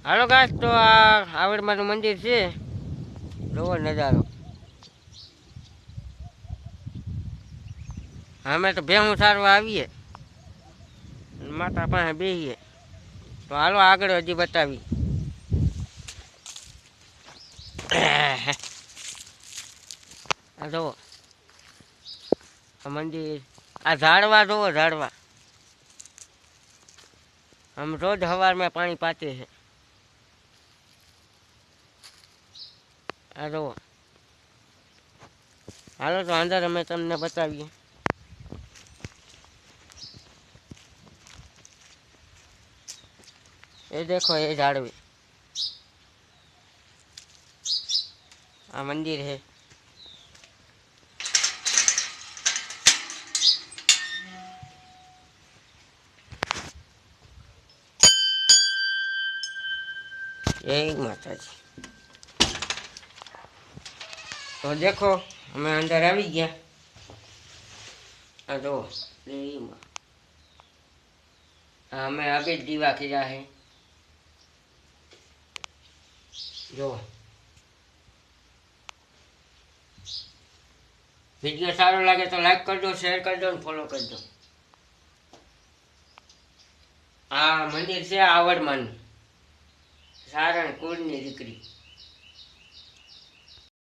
હાલો guys, તો આ આવડમાનું મંદિર છે. જોવો નજારો. અમે તો ભેહું સારવા આવીએ, માતા પાસે બેહીએ. તો હાલો આગળ હજી બતાવી. આ જોવો આ મંદિર, આ ઝાડવા જોવો ઝાડવા. हम रोज हवार में पानी पाते हैं। हेलो हालो तो अंदर हमें तमने बताइए। ये देखो ये झाड़वी, आ मंदिर है। यही माता जी। तो देखो हमें अंदर आ गया। तो हमें अभी दीवा किया है। जो वीडियो सारो लगे तो लाइक कर दो, शेयर कर दो, फॉलो कर दो। आ मंदिर से आवड़मान सारण कुल नी दीकरी।